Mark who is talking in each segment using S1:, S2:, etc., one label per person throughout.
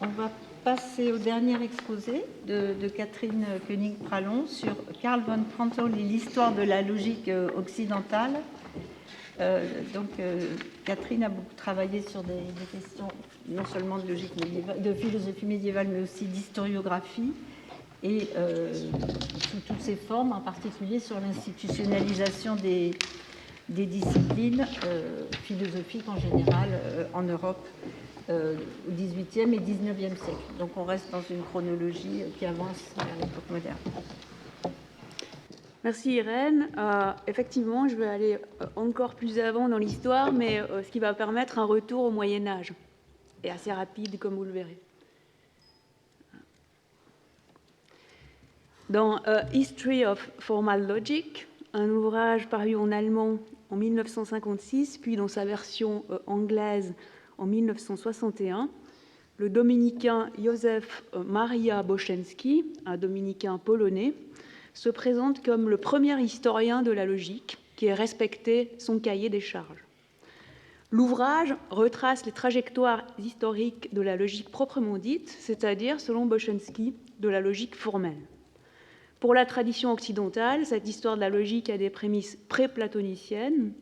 S1: On va passer au dernier exposé de Catherine Koenig-Pralon sur Karl von Prantl et l'histoire de la logique occidentale. Catherine a beaucoup travaillé sur des questions non seulement de logique médiévale, de philosophie médiévale, mais aussi d'historiographie, et sous toutes ses formes, en particulier sur l'institutionnalisation des disciplines philosophiques en général en Europe au XVIIIe et XIXe siècle. Donc on reste dans une chronologie qui avance vers l'époque moderne.
S2: Merci Irène. Effectivement, je vais aller encore plus avant dans l'histoire, mais ce qui va permettre un retour au Moyen-Âge, et assez rapide, comme vous le verrez. Dans History of Formal Logic, un ouvrage paru en allemand en 1956, puis dans sa version anglaise en 1961, le dominicain Józef Maria Boschenski, un dominicain polonais, se présente comme le premier historien de la logique qui ait respecté son cahier des charges. L'ouvrage retrace les trajectoires historiques de la logique proprement dite, c'est-à-dire, selon Boschenski, de la logique formelle. Pour la tradition occidentale, cette histoire de la logique a des prémices pré-platoniciennes.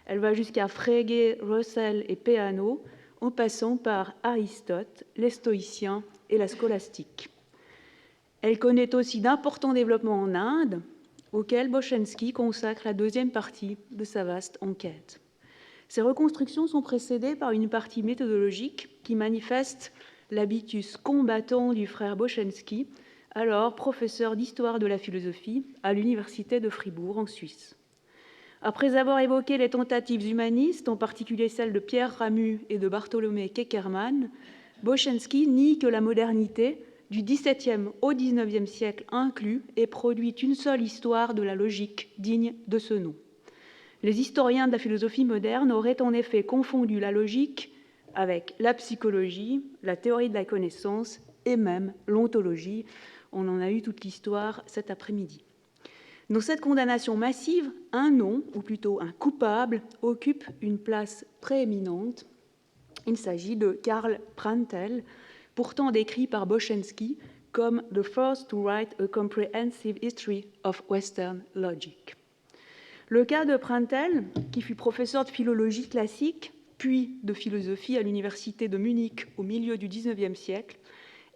S2: Elle va jusqu'à Frege, Russell et Peano, en passant par Aristote, les stoïciens et la scolastique. Elle connaît aussi d'importants développements en Inde, auxquels Boschenski consacre la deuxième partie de sa vaste enquête. Ces reconstructions sont précédées par une partie méthodologique qui manifeste l'habitus combattant du frère Boschenski, alors professeur d'histoire de la philosophie à l'université de Fribourg en Suisse. Après avoir évoqué les tentatives humanistes, en particulier celles de Pierre Ramu et de Bartholomé Keckermann, Boschenski nie que la modernité, du XVIIe au XIXe siècle inclus, ait produit une seule histoire de la logique digne de ce nom. Les historiens de la philosophie moderne auraient en effet confondu la logique avec la psychologie, la théorie de la connaissance et même l'ontologie. On en a eu toute l'histoire cet après-midi. Dans cette condamnation massive, un nom, ou plutôt un coupable, occupe une place prééminente. Il s'agit de Karl Prantl, pourtant décrit par Boschenski comme « the first to write a comprehensive history of Western logic ». Le cas de Prantl, qui fut professeur de philologie classique, puis de philosophie à l'université de Munich au milieu du XIXe siècle,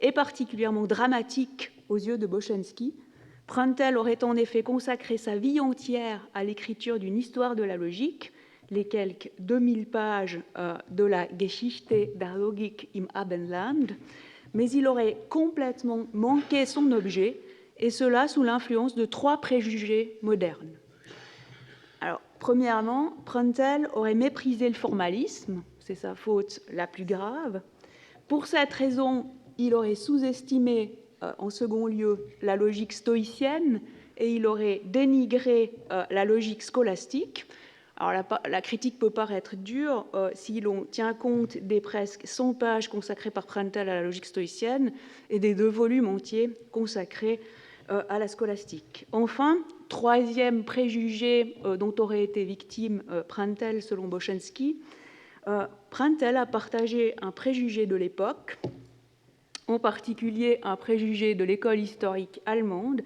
S2: est particulièrement dramatique aux yeux de Boschenski. Prantl aurait en effet consacré sa vie entière à l'écriture d'une histoire de la logique, les quelques 2000 pages de la Geschichte der Logik im Abendland, mais il aurait complètement manqué son objet, et cela sous l'influence de 3 préjugés modernes. Alors, premièrement, Prantl aurait méprisé le formalisme, c'est sa faute la plus grave. Pour cette raison, il aurait sous-estimé en second lieu la logique stoïcienne et il aurait dénigré la logique scolastique. Alors la critique peut paraître dure si l'on tient compte des presque 100 pages consacrées par Prantl à la logique stoïcienne et des 2 volumes entiers consacrés à la scolastique. Enfin, troisième préjugé dont aurait été victime Prantl selon Boschenski, Prantl a partagé un préjugé de l'époque, en particulier un préjugé de l'école historique allemande,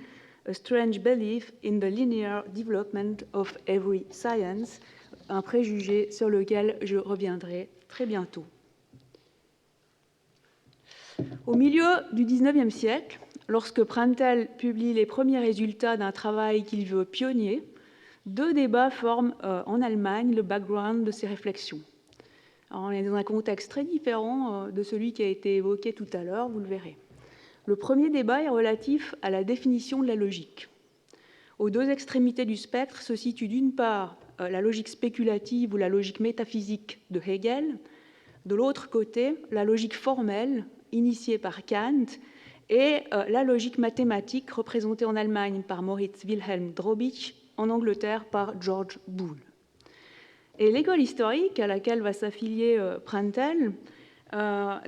S2: A strange belief in the linear development of every science, un préjugé sur lequel je reviendrai très bientôt. Au milieu du XIXe siècle, lorsque Prantl publie les premiers résultats d'un travail qu'il veut pionnier, 2 débats forment en Allemagne le background de ses réflexions. Alors, on est dans un contexte très différent de celui qui a été évoqué tout à l'heure, vous le verrez. Le premier débat est relatif à la définition de la logique. Aux 2 extrémités du spectre se situe d'une part la logique spéculative ou la logique métaphysique de Hegel, de l'autre côté la logique formelle initiée par Kant et la logique mathématique représentée en Allemagne par Moritz Wilhelm Drobich, en Angleterre par George Boole. Et l'école historique à laquelle va s'affilier Prantl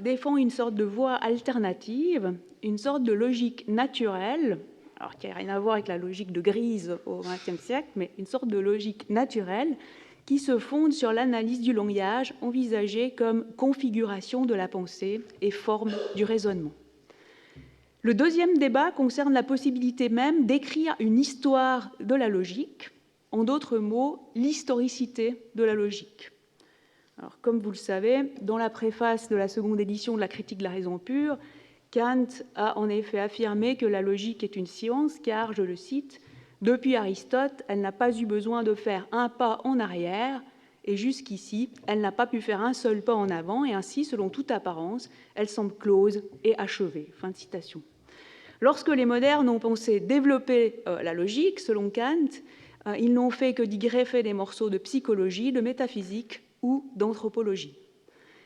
S2: défend une sorte de voie alternative, une sorte de logique naturelle, alors qui n'a rien à voir avec la logique de Grise au XXe siècle, mais une sorte de logique naturelle qui se fonde sur l'analyse du langage envisagé comme configuration de la pensée et forme du raisonnement. Le deuxième débat concerne la possibilité même d'écrire une histoire de la logique, en d'autres mots, l'historicité de la logique. Alors, comme vous le savez, dans la préface de la seconde édition de la Critique de la raison pure, Kant a en effet affirmé que la logique est une science car, je le cite, « Depuis Aristote, elle n'a pas eu besoin de faire un pas en arrière et jusqu'ici, elle n'a pas pu faire un seul pas en avant et ainsi, selon toute apparence, elle semble close et achevée. » Fin de citation. Lorsque les modernes ont pensé développer la logique, selon Kant, ils n'ont fait que d'y greffer des morceaux de psychologie, de métaphysique ou d'anthropologie.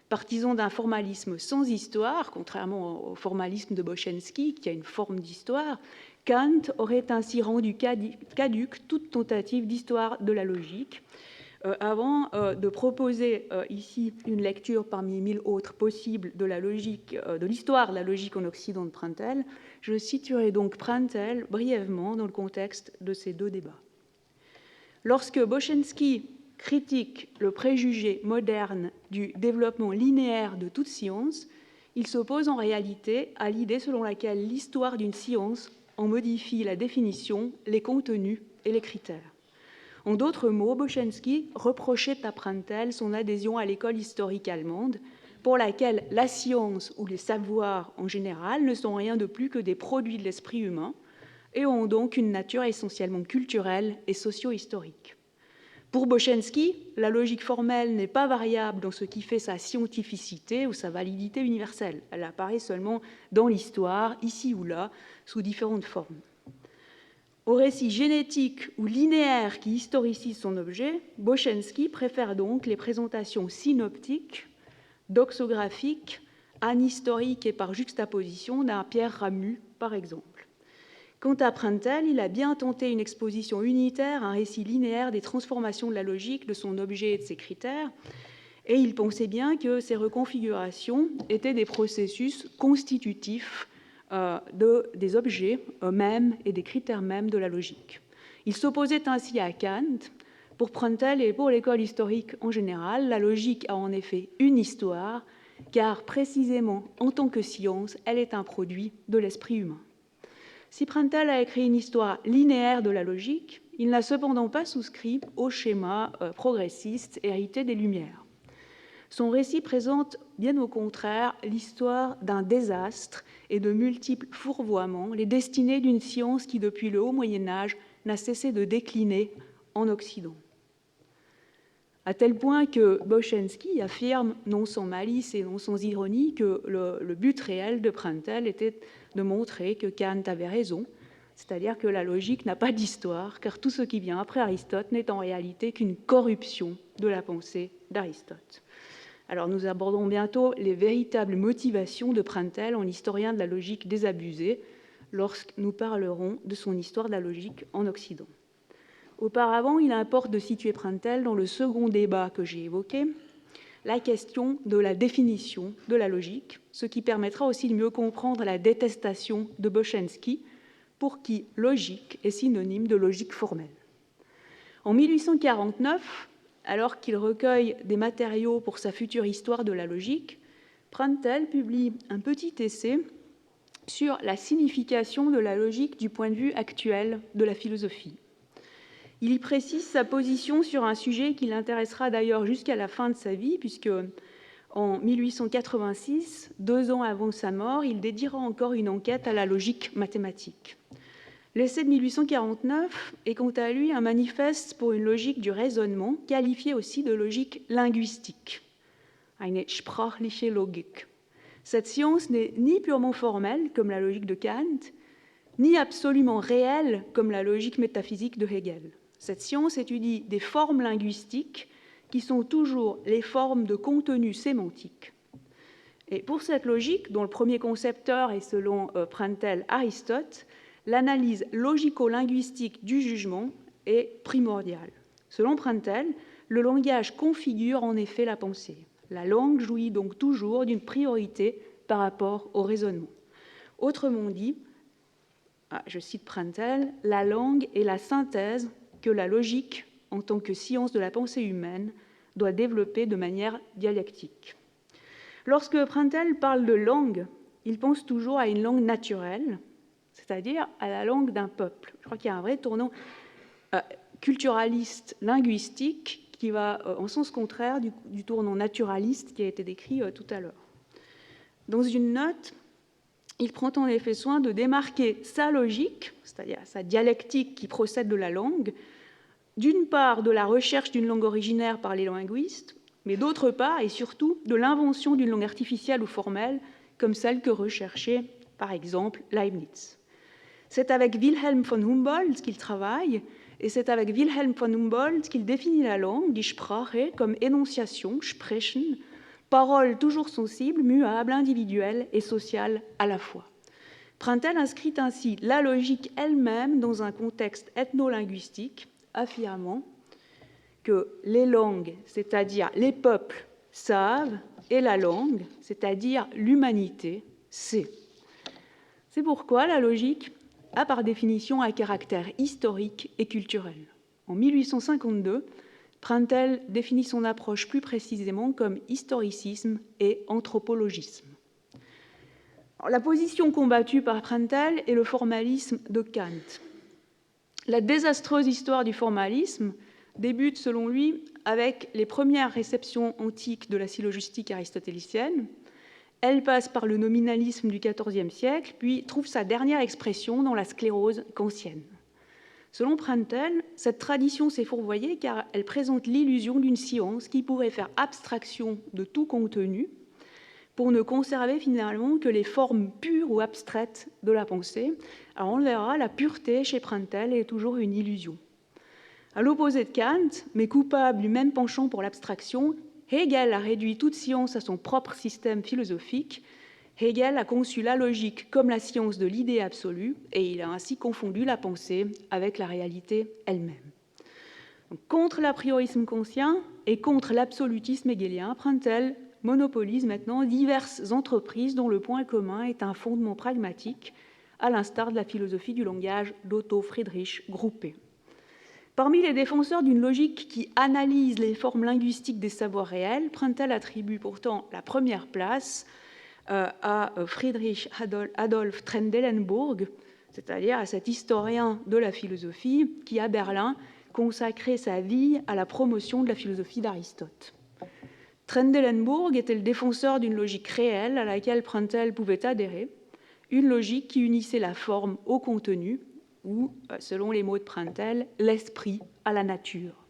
S2: Partisan d'un formalisme sans histoire, contrairement au formalisme de Boschensky, qui a une forme d'histoire, Kant aurait ainsi rendu caduque toute tentative d'histoire de la logique. Avant de proposer ici une lecture parmi 1000 autres possibles de la logique, de l'histoire de la logique en Occident de Pruntel, je situerai donc Pruntel brièvement dans le contexte de ces deux débats. Lorsque Boschensky critique le préjugé moderne du développement linéaire de toute science, il s'oppose en réalité à l'idée selon laquelle l'histoire d'une science en modifie la définition, les contenus et les critères. En d'autres mots, Boschensky reprochait à Pruntel son adhésion à l'école historique allemande, pour laquelle la science ou les savoirs en général ne sont rien de plus que des produits de l'esprit humain et ont donc une nature essentiellement culturelle et socio-historique. Pour Boschensky, la logique formelle n'est pas variable dans ce qui fait sa scientificité ou sa validité universelle. Elle apparaît seulement dans l'histoire, ici ou là, sous différentes formes. Au récit génétique ou linéaire qui historicise son objet, Boschensky préfère donc les présentations synoptiques, doxographiques, anhistoriques et par juxtaposition d'un Pierre Ramu, par exemple. Quant à Pruntel, il a bien tenté une exposition unitaire, un récit linéaire des transformations de la logique, de son objet et de ses critères, et il pensait bien que ces reconfigurations étaient des processus constitutifs des objets eux-mêmes et des critères mêmes de la logique. Il s'opposait ainsi à Kant. Pour Pruntel et pour l'école historique en général, la logique a en effet une histoire, car précisément en tant que science, elle est un produit de l'esprit humain. Si Pruntel a écrit une histoire linéaire de la logique, il n'a cependant pas souscrit au schéma progressiste hérité des Lumières. Son récit présente, bien au contraire, l'histoire d'un désastre et de multiples fourvoiements, les destinées d'une science qui, depuis le haut Moyen-Âge, n'a cessé de décliner en Occident. À tel point que Boschensky affirme, non sans malice et non sans ironie, que le but réel de Pruntel était de montrer que Kant avait raison, c'est-à-dire que la logique n'a pas d'histoire, car tout ce qui vient après Aristote n'est en réalité qu'une corruption de la pensée d'Aristote. Alors nous abordons bientôt les véritables motivations de Pruntel en historien de la logique désabusée, lorsque nous parlerons de son histoire de la logique en Occident. Auparavant, il importe de situer Pruntel dans le second débat que j'ai évoqué, la question de la définition de la logique, ce qui permettra aussi de mieux comprendre la détestation de Boschensky, pour qui logique est synonyme de logique formelle. En 1849, alors qu'il recueille des matériaux pour sa future histoire de la logique, Pruntel publie un petit essai sur la signification de la logique du point de vue actuel de la philosophie. Il y précise sa position sur un sujet qui l'intéressera d'ailleurs jusqu'à la fin de sa vie, puisque en 1886, 2 ans avant sa mort, il dédiera encore une enquête à la logique mathématique. L'essai de 1849 est quant à lui un manifeste pour une logique du raisonnement, qualifiée aussi de logique linguistique, eine sprachliche Logik. Cette science n'est ni purement formelle, comme la logique de Kant, ni absolument réelle, comme la logique métaphysique de Hegel. Cette science étudie des formes linguistiques qui sont toujours les formes de contenu sémantique. Et pour cette logique, dont le premier concepteur est selon Pruntel Aristote, l'analyse logico-linguistique du jugement est primordiale. Selon Pruntel, le langage configure en effet la pensée. La langue jouit donc toujours d'une priorité par rapport au raisonnement. Autrement dit, je cite Pruntel, la langue est la synthèse que la logique en tant que science de la pensée humaine, doit développer de manière dialectique. Lorsque Prantl parle de langue, il pense toujours à une langue naturelle, c'est-à-dire à la langue d'un peuple. Je crois qu'il y a un vrai tournant culturaliste, linguistique, qui va en sens contraire du tournant naturaliste qui a été décrit tout à l'heure. Dans une note, il prend en effet soin de démarquer sa logique, c'est-à-dire sa dialectique qui procède de la langue, d'une part de la recherche d'une langue originaire par les linguistes, mais d'autre part et surtout de l'invention d'une langue artificielle ou formelle, comme celle que recherchait par exemple Leibniz. C'est avec Wilhelm von Humboldt qu'il travaille, et c'est avec Wilhelm von Humboldt qu'il définit la langue, die Sprache, comme énonciation, sprechen, parole toujours sensible, muable, individuelle et sociale à la fois. Prantl inscrit ainsi la logique elle-même dans un contexte ethno-linguistique, affirmant que les langues, c'est-à-dire les peuples, savent, et la langue, c'est-à-dire l'humanité, sait. C'est pourquoi la logique a par définition un caractère historique et culturel. En 1852, Prantl définit son approche plus précisément comme historicisme et anthropologisme. Alors, la position combattue par Prantl est le formalisme de Kant. La désastreuse histoire du formalisme débute, selon lui, avec les premières réceptions antiques de la syllogistique aristotélicienne. Elle passe par le nominalisme du XIVe siècle, puis trouve sa dernière expression dans la sclérose kantienne. Selon Prantl, cette tradition s'est fourvoyée car elle présente l'illusion d'une science qui pourrait faire abstraction de tout contenu pour ne conserver finalement que les formes pures ou abstraites de la pensée. Alors on le verra, la pureté chez Prantl est toujours une illusion. À l'opposé de Kant, mais coupable du même penchant pour l'abstraction, Hegel a réduit toute science à son propre système philosophique. Hegel a conçu la logique comme la science de l'idée absolue et il a ainsi confondu la pensée avec la réalité elle-même. Donc, contre l'apriorisme kantien et contre l'absolutisme hegelien, Prantl monopolise maintenant diverses entreprises dont le point commun est un fondement pragmatique, à l'instar de la philosophie du langage d'Otto Friedrich Gruppe. Parmi les défenseurs d'une logique qui analyse les formes linguistiques des savoirs réels, Prantl attribue pourtant la première place à Friedrich Adolf Trendelenburg, c'est-à-dire à cet historien de la philosophie qui, à Berlin, consacrait sa vie à la promotion de la philosophie d'Aristote. Trendelenburg était le défenseur d'une logique réelle à laquelle Prantl pouvait adhérer, une logique qui unissait la forme au contenu, ou, selon les mots de Prantl, l'esprit à la nature.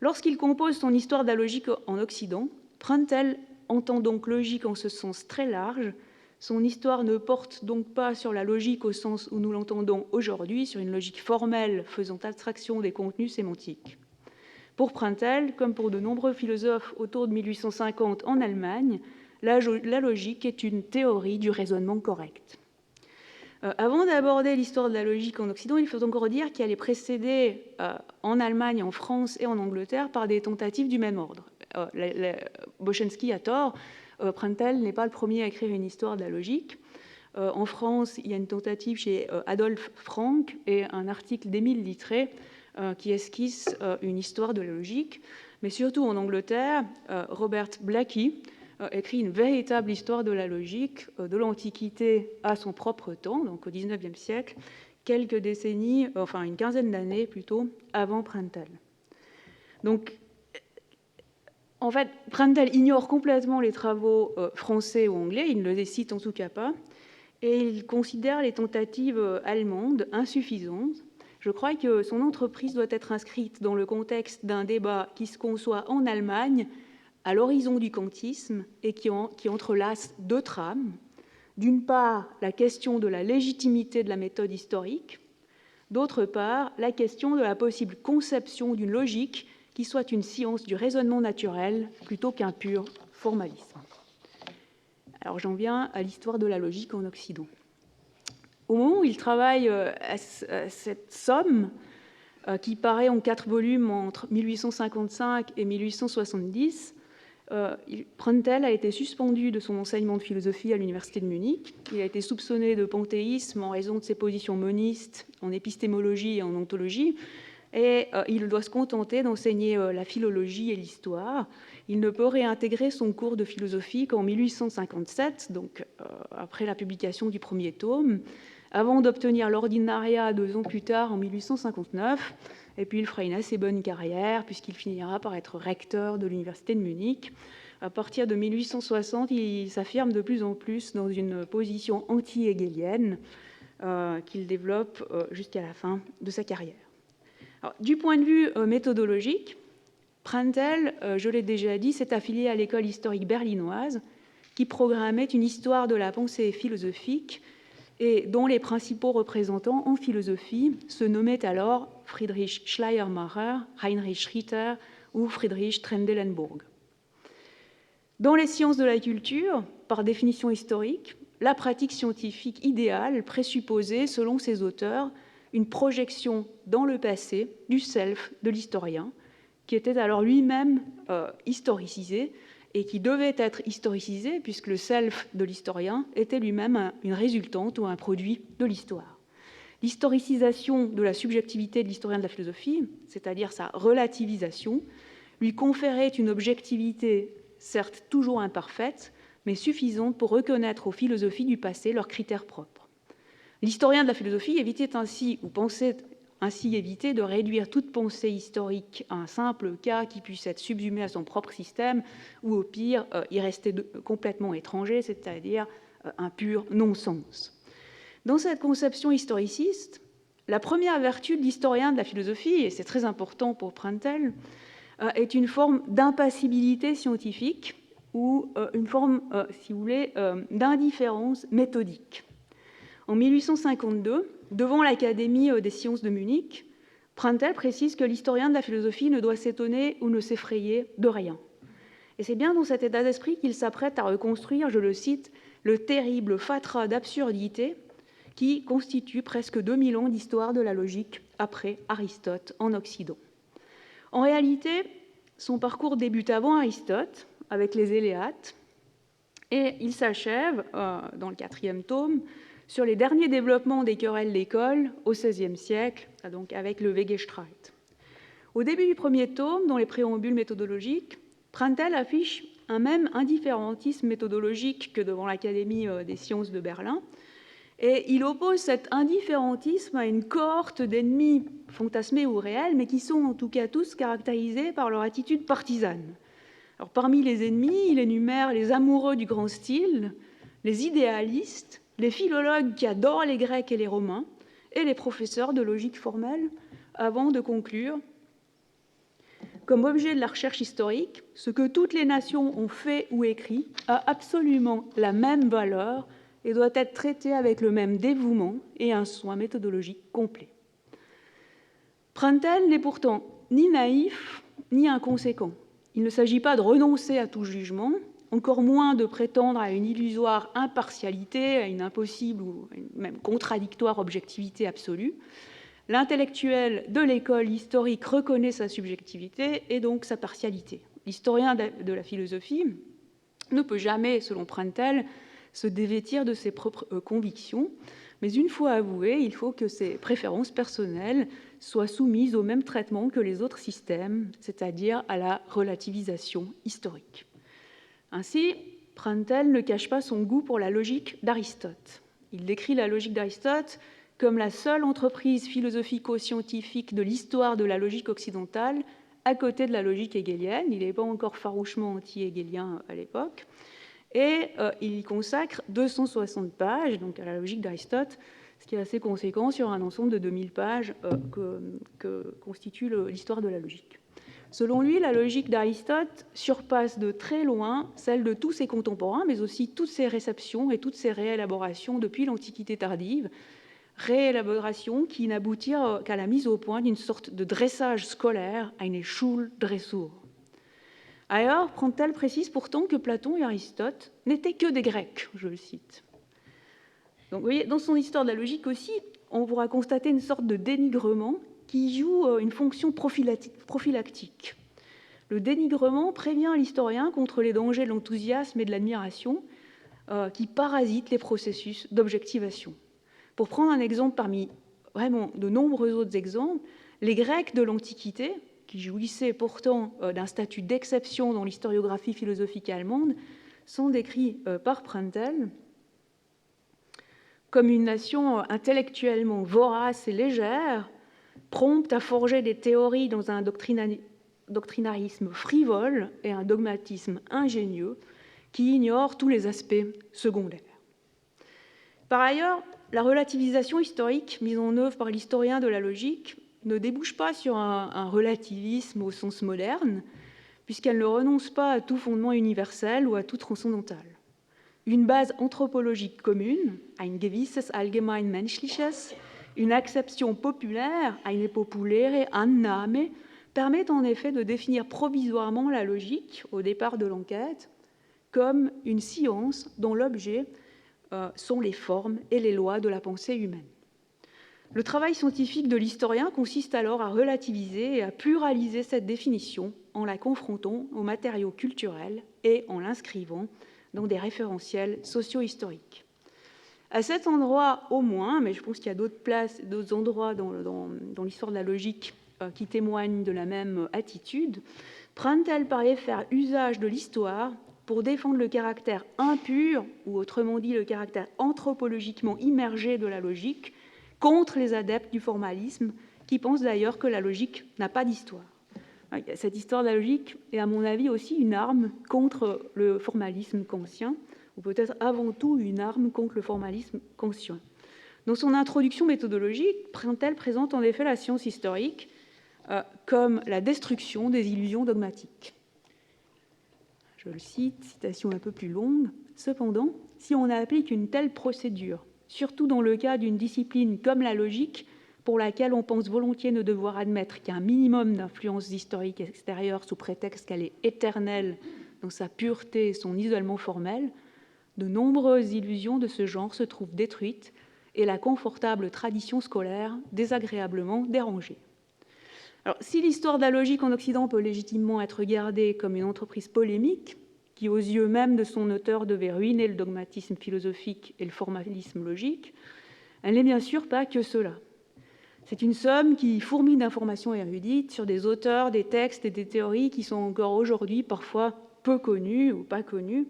S2: Lorsqu'il compose son histoire de la logique en Occident, Prantl entend donc logique en ce sens très large. Son histoire ne porte donc pas sur la logique au sens où nous l'entendons aujourd'hui, sur une logique formelle faisant abstraction des contenus sémantiques. Pour Prantl, comme pour de nombreux philosophes autour de 1850 en Allemagne, la logique est une théorie du raisonnement correct. Avant d'aborder l'histoire de la logique en Occident, il faut encore dire qu'elle est précédée en Allemagne, en France et en Angleterre par des tentatives du même ordre. Boschensky a tort, Prantl n'est pas le premier à écrire une histoire de la logique. En France, il y a une tentative chez Adolphe Frank et un article d'Émile Littré qui esquisse une histoire de la logique. Mais surtout en Angleterre, Robert Blackie écrit une véritable histoire de la logique de l'Antiquité à son propre temps, donc au XIXe siècle, quelques décennies, enfin une quinzaine d'années plutôt, avant Prantl. Donc, en fait, Prantl ignore complètement les travaux français ou anglais, il ne les cite en tout cas pas, et il considère les tentatives allemandes insuffisantes. Je crois que son entreprise doit être inscrite dans le contexte d'un débat qui se conçoit en Allemagne à l'horizon du kantisme et qui entrelace deux trames. D'une part, la question de la légitimité de la méthode historique, d'autre part, la question de la possible conception d'une logique qui soit une science du raisonnement naturel plutôt qu'un pur formalisme. Alors j'en viens à l'histoire de la logique en Occident. Au moment où il travaille à cette somme, qui paraît en 4 volumes entre 1855 et 1870, Prantl a été suspendu de son enseignement de philosophie à l'université de Munich. Il a été soupçonné de panthéisme en raison de ses positions monistes en épistémologie et en ontologie. et il doit se contenter d'enseigner la philologie et l'histoire. Il ne peut réintégrer son cours de philosophie qu'en 1857, donc après la publication du premier tome, avant d'obtenir l'ordinariat 2 ans plus tard, en 1859. Et puis il fera une assez bonne carrière, puisqu'il finira par être recteur de l'université de Munich. À partir de 1860, il s'affirme de plus en plus dans une position anti-hégélienne qu'il développe jusqu'à la fin de sa carrière. Alors, du point de vue méthodologique, Prantl, je l'ai déjà dit, s'est affilié à l'école historique berlinoise qui programmait une histoire de la pensée philosophique et dont les principaux représentants en philosophie se nommaient alors Friedrich Schleiermacher, Heinrich Ritter ou Friedrich Trendelenburg. Dans les sciences de la culture, par définition historique, la pratique scientifique idéale présupposait, selon ces auteurs, une projection dans le passé du self de l'historien, qui était alors lui-même historicisé et qui devait être historicisé puisque le self de l'historien était lui-même une résultante ou un produit de l'histoire. L'historicisation de la subjectivité de l'historien de la philosophie, c'est-à-dire sa relativisation, lui conférait une objectivité certes toujours imparfaite, mais suffisante pour reconnaître aux philosophies du passé leurs critères propres. L'historien de la philosophie évitait ainsi, ou pensait ainsi éviter de réduire toute pensée historique à un simple cas qui puisse être subsumé à son propre système, ou au pire, y rester complètement étranger, c'est-à-dire un pur non-sens. Dans cette conception historiciste, la première vertu de l'historien de la philosophie, et c'est très important pour Prantl, est une forme d'impassibilité scientifique ou une forme, si vous voulez, d'indifférence méthodique. En 1852, devant l'Académie des sciences de Munich, Prantl précise que l'historien de la philosophie ne doit s'étonner ou ne s'effrayer de rien. Et c'est bien dans cet état d'esprit qu'il s'apprête à reconstruire, je le cite, le terrible fatras d'absurdité qui constitue presque 2000 ans d'histoire de la logique après Aristote en Occident. En réalité, son parcours débute avant Aristote, avec les Éléates, et il s'achève, dans le 4e tome, sur les derniers développements des querelles d'école au XVIe siècle, donc avec le Wegestreit. Au début du premier tome, dans les préambules méthodologiques, Prantl affiche un même indifférentisme méthodologique que devant l'Académie des sciences de Berlin, et il oppose cet indifférentisme à une cohorte d'ennemis fantasmés ou réels, mais qui sont en tout cas tous caractérisés par leur attitude partisane. Alors, parmi les ennemis, il énumère les amoureux du grand style, les idéalistes, les philologues qui adorent les Grecs et les Romains, et les professeurs de logique formelle, avant de conclure comme objet de la recherche historique, ce que toutes les nations ont fait ou écrit a absolument la même valeur et doit être traité avec le même dévouement et un soin méthodologique complet. Prantl n'est pourtant ni naïf ni inconséquent. Il ne s'agit pas de renoncer à tout jugement, encore moins de prétendre à une illusoire impartialité, à une impossible ou même contradictoire objectivité absolue. L'intellectuel de l'école historique reconnaît sa subjectivité et donc sa partialité. L'historien de la philosophie ne peut jamais, selon Prantl, se dévêtir de ses propres convictions, mais une fois avouées, il faut que ses préférences personnelles soient soumises au même traitement que les autres systèmes, c'est-à-dire à la relativisation historique. Ainsi, Prantl ne cache pas son goût pour la logique d'Aristote. Il décrit la logique d'Aristote comme la seule entreprise philosophico-scientifique de l'histoire de la logique occidentale, à côté de la logique hégélienne. Il n'est pas encore farouchement anti-hégélien à l'époque. Et il y consacre 260 pages donc à la logique d'Aristote, ce qui est assez conséquent sur un ensemble de 2000 pages que constitue l'histoire de la logique. Selon lui, la logique d'Aristote surpasse de très loin celle de tous ses contemporains, mais aussi toutes ses réceptions et toutes ses réélaborations depuis l'Antiquité tardive, réélaborations qui n'aboutirent qu'à la mise au point d'une sorte de dressage scolaire, eine Schuldressur. Ailleurs, Prantl précise pourtant que Platon et Aristote n'étaient que des Grecs, je le cite. Donc, vous voyez, dans son histoire de la logique aussi, on pourra constater une sorte de dénigrement qui joue une fonction prophylactique. Le dénigrement prévient l'historien contre les dangers de l'enthousiasme et de l'admiration qui parasitent les processus d'objectivation. Pour prendre un exemple parmi vraiment de nombreux autres exemples, les Grecs de l'Antiquité, qui jouissaient pourtant d'un statut d'exception dans l'historiographie philosophique allemande, sont décrits par Prantl comme une nation intellectuellement vorace et légère, prompte à forger des théories dans un doctrinarisme frivole et un dogmatisme ingénieux qui ignore tous les aspects secondaires. Par ailleurs, la relativisation historique mise en œuvre par l'historien de la logique ne débouche pas sur un relativisme au sens moderne, puisqu'elle ne renonce pas à tout fondement universel ou à tout transcendantal. Une base anthropologique commune, ein gewisses allgemein menschliches, une acception populaire, eine populäre Annahme, permet en effet de définir provisoirement la logique, au départ de l'enquête, comme une science dont l'objet sont les formes et les lois de la pensée humaine. Le travail scientifique de l'historien consiste alors à relativiser et à pluraliser cette définition en la confrontant aux matériaux culturels et en l'inscrivant dans des référentiels socio-historiques. À cet endroit au moins, mais je pense qu'il y a d'autres endroits dans l'histoire de la logique qui témoignent de la même attitude, Prantl paraît faire usage de l'histoire pour défendre le caractère impur, ou autrement dit le caractère anthropologiquement immergé de la logique, contre les adeptes du formalisme, qui pensent d'ailleurs que la logique n'a pas d'histoire. Cette histoire de la logique est, à mon avis, aussi une arme contre le formalisme kantien, ou peut-être avant tout une arme contre le formalisme kantien. Dans son introduction méthodologique, Prantl présente en effet la science historique comme la destruction des illusions dogmatiques. Je le cite, citation un peu plus longue. Cependant, si on applique une telle procédure, surtout dans le cas d'une discipline comme la logique, pour laquelle on pense volontiers ne devoir admettre qu'un minimum d'influence historique extérieure sous prétexte qu'elle est éternelle dans sa pureté et son isolement formel, de nombreuses illusions de ce genre se trouvent détruites et la confortable tradition scolaire désagréablement dérangée. Alors, si l'histoire de la logique en Occident peut légitimement être regardée comme une entreprise polémique, qui aux yeux même de son auteur devait ruiner le dogmatisme philosophique et le formalisme logique, elle n'est bien sûr pas que cela. C'est une somme qui fourmille d'informations érudites sur des auteurs, des textes et des théories qui sont encore aujourd'hui parfois peu connus ou pas connus.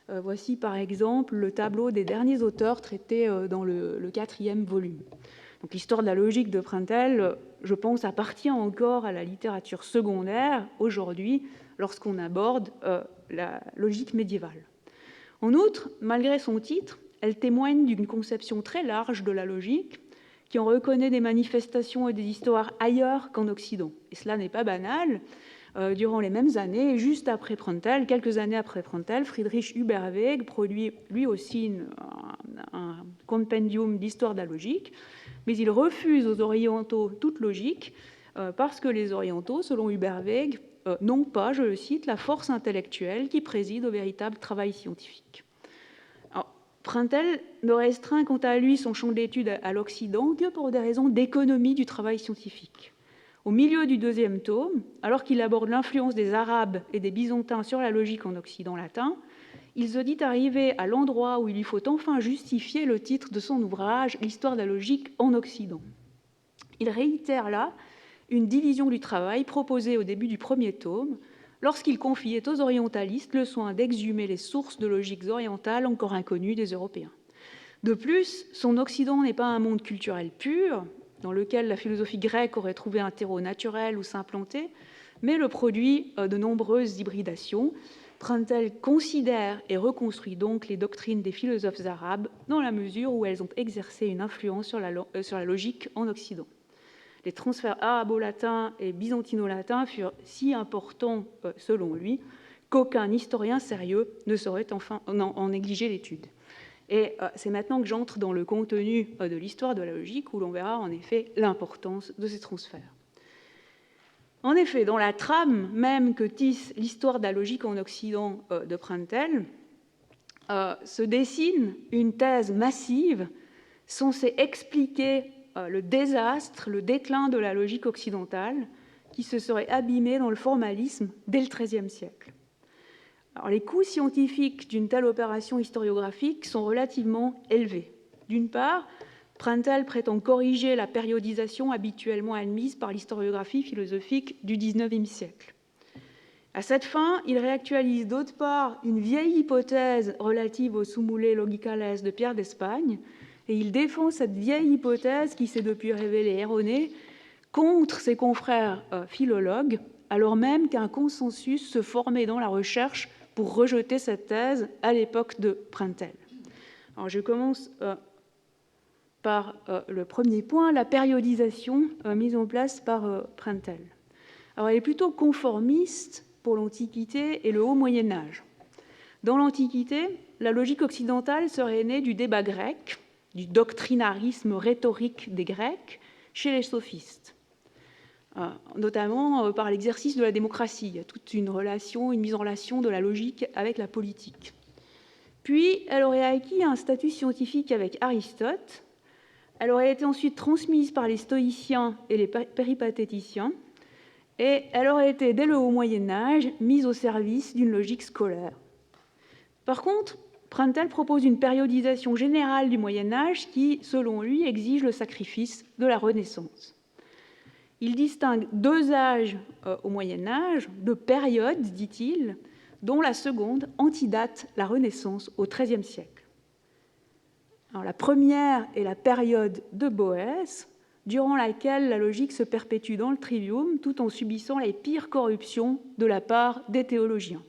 S2: Voici par exemple le tableau des derniers auteurs traités dans le 4e volume. Donc, l'histoire de la logique de Prantl, je pense, appartient encore à la littérature secondaire aujourd'hui lorsqu'on aborde la logique médiévale. En outre, malgré son titre, elle témoigne d'une conception très large de la logique qui en reconnaît des manifestations et des histoires ailleurs qu'en Occident. Et cela n'est pas banal. Durant les mêmes années, juste après Prantl, quelques années après Prantl, Friedrich Überweg produit lui aussi un compendium d'histoire de la logique, mais il refuse aux orientaux toute logique parce que les orientaux, selon Überweg, n'ont pas, je le cite, la force intellectuelle qui préside au véritable travail scientifique. Alors, Prantl ne restreint quant à lui son champ d'étude à l'Occident que pour des raisons d'économie du travail scientifique. Au milieu du 2e tome, alors qu'il aborde l'influence des Arabes et des Byzantins sur la logique en Occident latin, il se dit arriver à l'endroit où il lui faut enfin justifier le titre de son ouvrage « L'histoire de la logique en Occident ». Il réitère là une division du travail proposée au début du 1er tome, lorsqu'il confiait aux orientalistes le soin d'exhumer les sources de logiques orientales encore inconnues des Européens. De plus, son Occident n'est pas un monde culturel pur, dans lequel la philosophie grecque aurait trouvé un terreau naturel où s'implanter, mais le produit de nombreuses hybridations. Prantl considère et reconstruit donc les doctrines des philosophes arabes dans la mesure où elles ont exercé une influence sur la logique en Occident. Les transferts arabo-latins et byzantino-latins furent si importants, selon lui, qu'aucun historien sérieux ne saurait en négliger l'étude. Et c'est maintenant que j'entre dans le contenu de l'histoire de la logique, où l'on verra en effet l'importance de ces transferts. En effet, dans la trame même que tisse l'histoire de la logique en Occident de Prantl, se dessine une thèse massive censée expliquer le désastre, le déclin de la logique occidentale qui se serait abîmée dans le formalisme dès le XIIIe siècle. Alors, les coûts scientifiques d'une telle opération historiographique sont relativement élevés. D'une part, Prantl prétend corriger la périodisation habituellement admise par l'historiographie philosophique du XIXe siècle. À cette fin, il réactualise d'autre part une vieille hypothèse relative aux sumulae logicales de Pierre d'Espagne, et il défend cette vieille hypothèse qui s'est depuis révélée erronée contre ses confrères philologues, alors même qu'un consensus se formait dans la recherche pour rejeter cette thèse à l'époque de Prantl. Alors je commence par le premier point, la périodisation mise en place par Prantl. Alors elle est plutôt conformiste pour l'Antiquité et le Haut Moyen Âge. Dans l'Antiquité, la logique occidentale serait née du débat grec, du doctrinarisme rhétorique des Grecs chez les sophistes, notamment par l'exercice de la démocratie. Il y a toute une mise en relation de la logique avec la politique. Puis, elle aurait acquis un statut scientifique avec Aristote. Elle aurait été ensuite transmise par les stoïciens et les péripatéticiens, et elle aurait été, dès le Haut Moyen Âge, mise au service d'une logique scolaire. Par contre, Prantl propose une périodisation générale du Moyen Âge qui, selon lui, exige le sacrifice de la Renaissance. Il distingue deux âges au Moyen Âge, deux périodes, dit-il, dont la seconde antidate la Renaissance au XIIIe siècle. Alors, la première est la période de Boèce, durant laquelle la logique se perpétue dans le trivium tout en subissant les pires corruptions de la part des théologiens.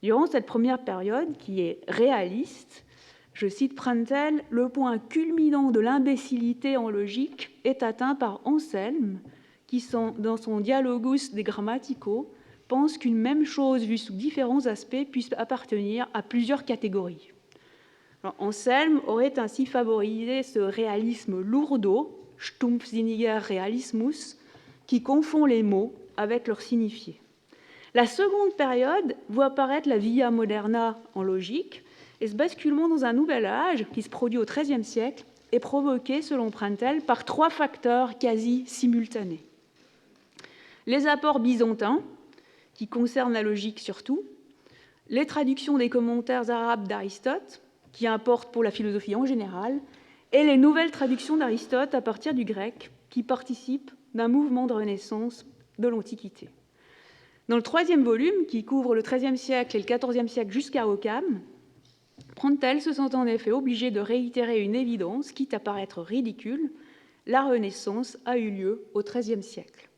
S2: Durant cette première période, qui est réaliste, je cite Prantl, le point culminant de l'imbécilité en logique est atteint par Anselme, qui, dans son Dialogus de Grammatico, pense qu'une même chose vue sous différents aspects puisse appartenir à plusieurs catégories. Alors, Anselme aurait ainsi favorisé ce réalisme lourdeau, stumpfsinniger Realismus, qui confond les mots avec leur signifié. La seconde période voit apparaître la via moderna en logique, et ce basculement dans un nouvel âge qui se produit au XIIIe siècle est provoqué, selon Prantl, par trois facteurs quasi simultanés. Les apports byzantins, qui concernent la logique surtout, les traductions des commentaires arabes d'Aristote, qui importent pour la philosophie en général, et les nouvelles traductions d'Aristote à partir du grec, qui participent d'un mouvement de renaissance de l'Antiquité. Dans le troisième volume, qui couvre le XIIIe siècle et le XIVe siècle jusqu'à Occam, Prantl se sent en effet obligé de réitérer une évidence, quitte à paraître ridicule, la Renaissance a eu lieu au XIIIe siècle.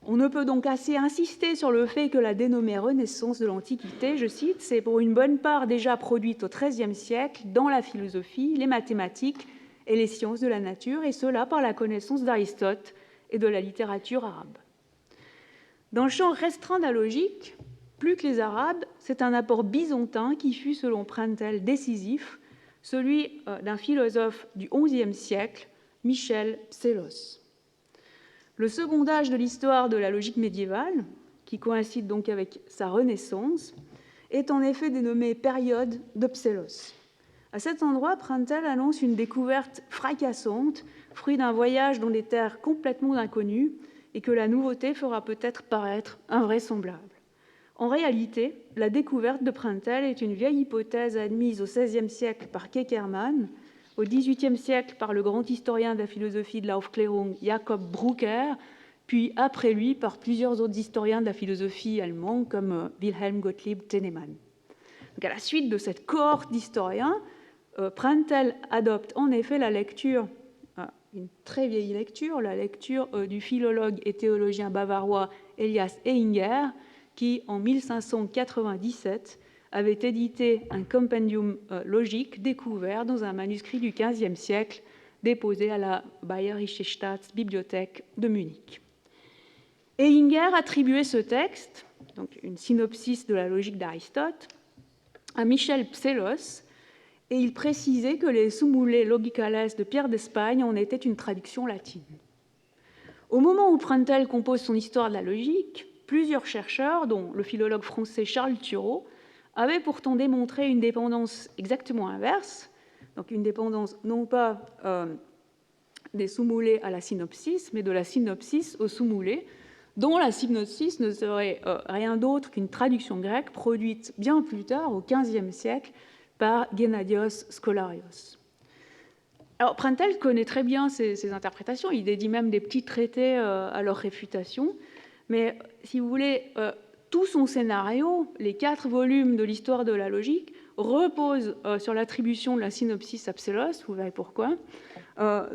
S2: On ne peut donc assez insister sur le fait que la dénommée Renaissance de l'Antiquité, je cite, c'est pour une bonne part déjà produite au XIIIe siècle dans la philosophie, les mathématiques et les sciences de la nature, et cela par la connaissance d'Aristote et de la littérature arabe. Dans le champ restreint de la logique, plus que les Arabes, c'est un apport byzantin qui fut, selon Prantl, décisif, celui d'un philosophe du XIe siècle, Michel Psellos. Le second âge de l'histoire de la logique médiévale, qui coïncide donc avec sa Renaissance, est en effet dénommé période de Psellos. À cet endroit, Prantl annonce une découverte fracassante, fruit d'un voyage dans des terres complètement inconnues, et que la nouveauté fera peut-être paraître invraisemblable. En réalité, la découverte de Prantl est une vieille hypothèse admise au XVIe siècle par Keckermann, au XVIIIe siècle par le grand historien de la philosophie de l'Aufklärung Jakob Brucker, puis après lui par plusieurs autres historiens de la philosophie allemands comme Wilhelm Gottlieb Tennemann. Donc, à la suite de cette cohorte d'historiens, Prantl adopte en effet la lecture, une très vieille lecture, la lecture du philologue et théologien bavarois Elias Ehinger, qui, en 1597, avait édité un compendium logique découvert dans un manuscrit du XVe siècle déposé à la Bayerische Staatsbibliothek de Munich. Ehinger attribuait ce texte, donc une synopsis de la logique d'Aristote, à Michel Psellos, et il précisait que les Sumulae Logicales de Pierre d'Espagne en étaient une traduction latine. Au moment où Prantl compose son histoire de la logique, plusieurs chercheurs, dont le philologue français Charles Turow, avaient pourtant démontré une dépendance exactement inverse, donc une dépendance non pas des Sumulae à la synopsis, mais de la synopsis aux Sumulae, dont la synopsis ne serait rien d'autre qu'une traduction grecque produite bien plus tard, au XVe siècle, par Gennadios Scholarios. Alors, Pruntel connaît très bien ces interprétations, il dédie même des petits traités à leur réfutation, mais si vous voulez, tout son scénario, les 4 volumes de l'histoire de la logique, repose sur l'attribution de la synopsis à Psellos, vous verrez pourquoi.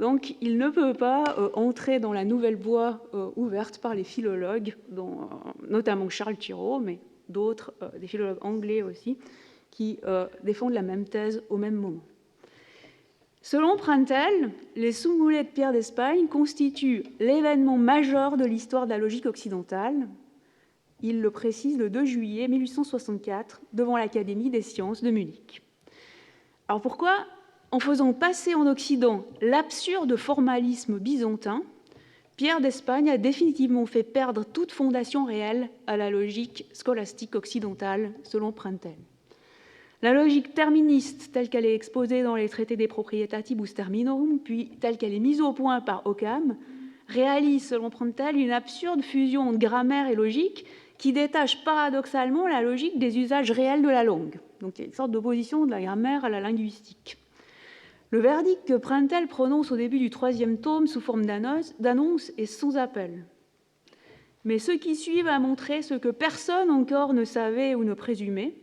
S2: Donc, il ne peut pas entrer dans la nouvelle voie ouverte par les philologues, dont, notamment Charles Thirault, mais d'autres, des philologues anglais aussi, qui défendent la même thèse au même moment. Selon Pruntel, les Sous-Moulets de Pierre d'Espagne constituent l'événement majeur de l'histoire de la logique occidentale. Il le précise le 2 juillet 1864 devant l'Académie des sciences de Munich. Alors pourquoi ? En faisant passer en Occident l'absurde formalisme byzantin, Pierre d'Espagne a définitivement fait perdre toute fondation réelle à la logique scolastique occidentale, selon Pruntel. La logique terministe, telle qu'elle est exposée dans les traités de Proprietatibus Terminorum, puis telle qu'elle est mise au point par Occam, réalise, selon Pruntel, une absurde fusion entre grammaire et logique qui détache paradoxalement la logique des usages réels de la langue. Donc il y a une sorte d'opposition de la grammaire à la linguistique. Le verdict que Pruntel prononce au début du 3e tome sous forme d'annonce est sans appel. Mais ceux qui suivent a montré ce que personne encore ne savait ou ne présumait.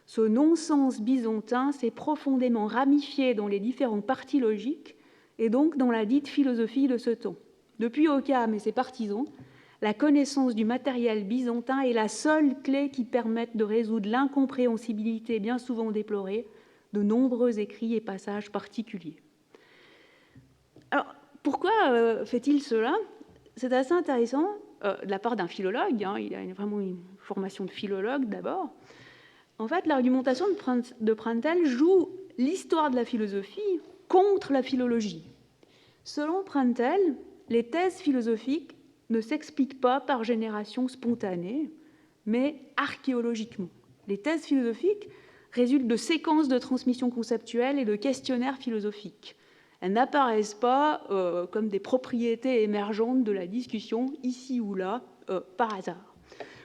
S2: Ce non-sens byzantin s'est profondément ramifié dans les différents partis logiques et donc dans la dite philosophie de ce temps. Depuis Occam et ses partisans, la connaissance du matériel byzantin est la seule clé qui permette de résoudre l'incompréhensibilité bien souvent déplorée de nombreux écrits et passages particuliers. Alors, pourquoi fait-il cela ? C'est assez intéressant de la part d'un philologue, il a vraiment une formation de philologue d'abord. En fait, l'argumentation de Pruntel joue l'histoire de la philosophie contre la philologie. Selon Pruntel, les thèses philosophiques ne s'expliquent pas par génération spontanée, mais archéologiquement. Les thèses philosophiques résultent de séquences de transmission conceptuelle et de questionnaires philosophiques. Elles n'apparaissent pas comme des propriétés émergentes de la discussion, ici ou là, par hasard.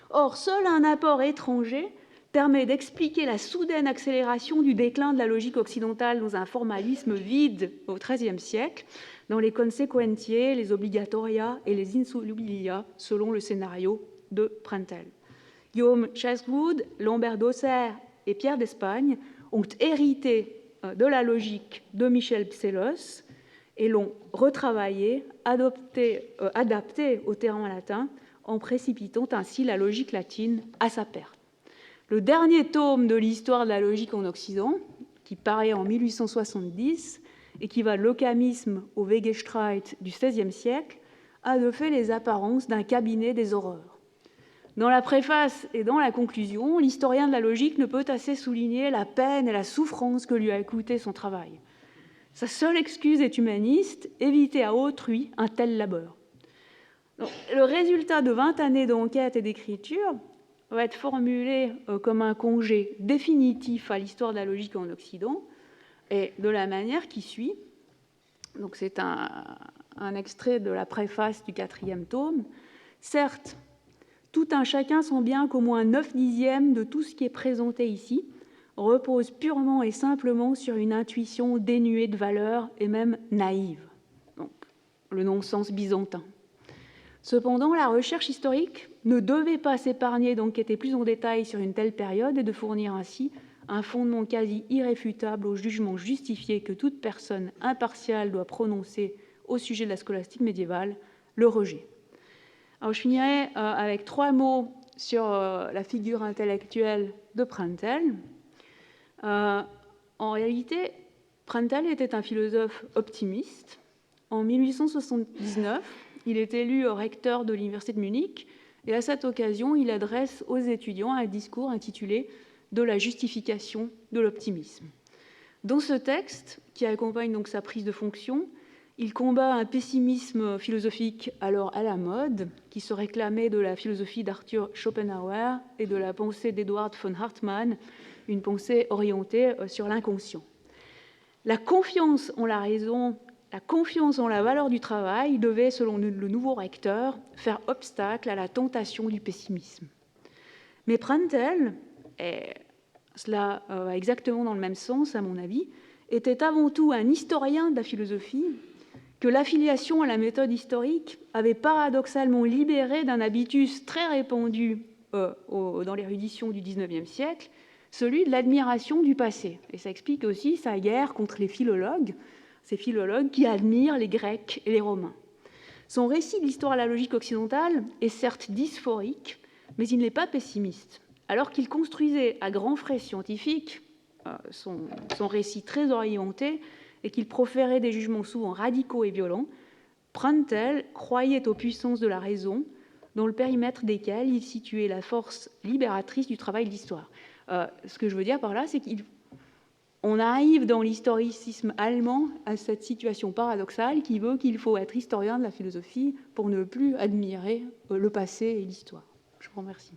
S2: Or, seul un apport étranger permet d'expliquer la soudaine accélération du déclin de la logique occidentale dans un formalisme vide au XIIIe siècle, dans les consequentiae, les obligatoria et les insolubilia, selon le scénario de Pruntel. Guillaume Chassewood, Lambert d'Auxerre et Pierre d'Espagne ont hérité de la logique de Michel Psellos et l'ont retravaillée, adaptée au terrain latin, en précipitant ainsi la logique latine à sa perte. Le dernier tome de l'histoire de la logique en Occident, qui paraît en 1870 et qui va de l'occamisme au Wegestreit du XVIe siècle, a de fait les apparences d'un cabinet des horreurs. Dans la préface et dans la conclusion, l'historien de la logique ne peut assez souligner la peine et la souffrance que lui a coûté son travail. Sa seule excuse est humaniste, éviter à autrui un tel labeur. Donc, le résultat de 20 années d'enquête et d'écriture va être formulé comme un congé définitif à l'histoire de la logique en Occident, et de la manière qui suit. Donc c'est un extrait de la préface du 4e tome. Certes, tout un chacun sent bien qu'au moins 9/10 de tout ce qui est présenté ici repose purement et simplement sur une intuition dénuée de valeur et même naïve. Donc, le non-sens byzantin. Cependant, la recherche historique ne devait pas s'épargner d'enquêter plus en détail sur une telle période et de fournir ainsi un fondement quasi irréfutable au jugement justifié que toute personne impartiale doit prononcer au sujet de la scolastique médiévale, le rejet. Alors, je finirai avec 3 mots sur la figure intellectuelle de Pruntel. En réalité, Pruntel était un philosophe optimiste. En 1879, il est élu recteur de l'Université de Munich et à cette occasion, il adresse aux étudiants un discours intitulé « De la justification de l'optimisme ». Dans ce texte, qui accompagne donc sa prise de fonction, il combat un pessimisme philosophique alors à la mode, qui se réclamait de la philosophie d'Arthur Schopenhauer et de la pensée d'Edward von Hartmann, une pensée orientée sur l'inconscient. La confiance en la raison, la confiance en la valeur du travail devait, selon le nouveau recteur, faire obstacle à la tentation du pessimisme. Mais Pruntel, et cela va exactement dans le même sens à mon avis, était avant tout un historien de la philosophie, que l'affiliation à la méthode historique avait paradoxalement libéré d'un habitus très répandu dans l'érudition du XIXe siècle, celui de l'admiration du passé. Et ça explique aussi sa guerre contre les philologues, ces philologues qui admirent les Grecs et les Romains. Son récit de l'histoire à la logique occidentale est certes dysphorique, mais il n'est pas pessimiste. Alors qu'il construisait à grands frais scientifiques son récit très orienté et qu'il proférait des jugements souvent radicaux et violents, Pruntel croyait aux puissances de la raison, dans le périmètre desquelles il situait la force libératrice du travail de l'histoire. Ce que je veux dire par là, c'est qu'on arrive dans l'historicisme allemand à cette situation paradoxale qui veut qu'il faut être historien de la philosophie pour ne plus admirer le passé et l'histoire. Je vous remercie.